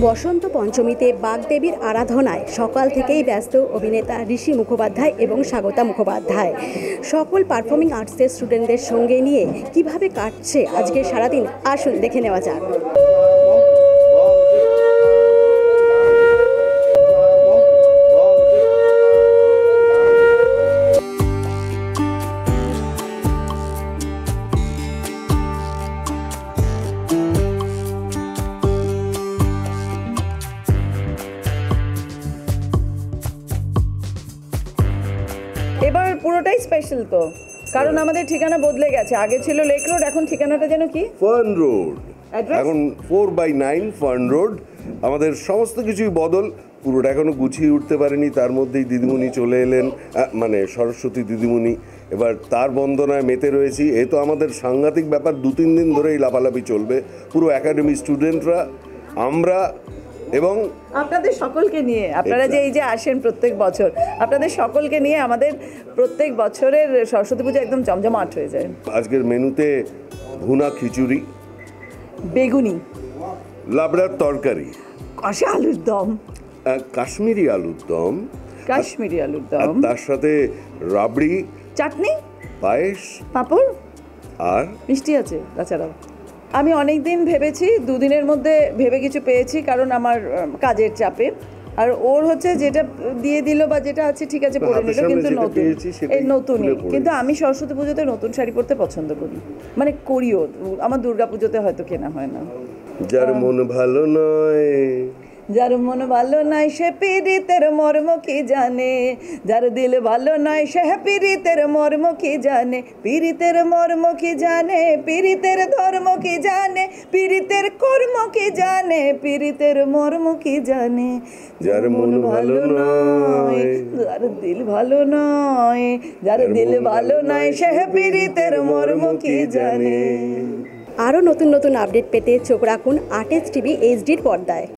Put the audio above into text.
বসন্ত পঞ্চমীতে বাগদেবীর আরাধনায় সকাল থেকেই ব্যস্ত অভিনেতা ঋষি মুখোপাধ্যায় এবং স্বাগতা মুখোপাধ্যায়। সকল পারফর্মিং আর্টসের স্টুডেন্টদের সঙ্গে নিয়ে কিভাবে কাটছে আজকে সারাদিন আসুন দেখে নেওয়া যাক। এবার পুরোটাই স্পেশাল তো, কারণ আমাদের ঠিকানা বদলে গেছে। আগে ছিল লেক রোড, এখন ঠিকানাটা যেন কি ফার্ন রোড, এখন 4/9 ফার্ন রোড। আমাদের সমস্ত কিছুই বদল, পুরোটা এখনো গুছিয়ে উঠতে পারেনি। তার মধ্যেই দিদিমণি চলে এলেন, মানে সরস্বতী দিদিমণি। এবার তার বন্দনায় মেতে রয়েছি। এ তো আমাদের সাংঘাতিক ব্যাপার, 2-3 দিন ধরেই লাফালাফি চলবে। পুরো একাডেমি স্টুডেন্টরা, আমরা এবং আপনাদের সকলকে নিয়ে, আপনারা যে এই যে আসেন প্রত্যেক বছর, আপনাদের সকলকে নিয়ে আমাদের প্রত্যেক বছরের সরস্বতী পুজো একদম জমজমাট হয়ে যায়। আজকের মেনুতে ভুনা খিচুড়ি, বেগুনি, লাবড়ার তরকারি, কষা আলুর দম, কাশ্মীরি আলুর দম, কাশ্মীরি আলুর দম, তার সাথে রাবড়ি, চাটনি, পায়েস, পাঁপড় আর মিষ্টি আছে তাছাড়াও। আমি অনেক দিন ভেবেছি, 2 দিনের মধ্যে ভেবে কিছু পেয়েছি, কারণ আমার কাজের চাপে। আর ওর হচ্ছে যেটা দিয়ে দিল বা যেটা আছে ঠিক আছে পরে নিল, কিন্তু নতুন এই নতুনই। কিন্তু আমি সরস্বতী পুজোতে নতুন শাড়ি পরতে পছন্দ করি, মানে করিও। আমার দুর্গা পুজোতে হয়তো কেনা হয় না। যার মন ভালো নয়, যার মন ভালো নয় সে পীড়িতের মর্ম কি জানে, যার দিল ভালো নয় সে পীড়িতের মর্ম কি জানে, পীড়িতের মর্ম কি জানে, পীড়িতের ধর্ম কি জানে, পীড়িতের কর্ম কি জানে, পীড়িতের মর্ম কি জানে। যার মন ভালো নয়, যার দিল ভালো নয়, যার দিল ভালো নয় সে পীড়িতের মর্ম কি জানে। আরও নতুন নতুন আপডেট পেতে চোখ রাখুন আর্টিস্ট টিভি এইচডির পর্দায়।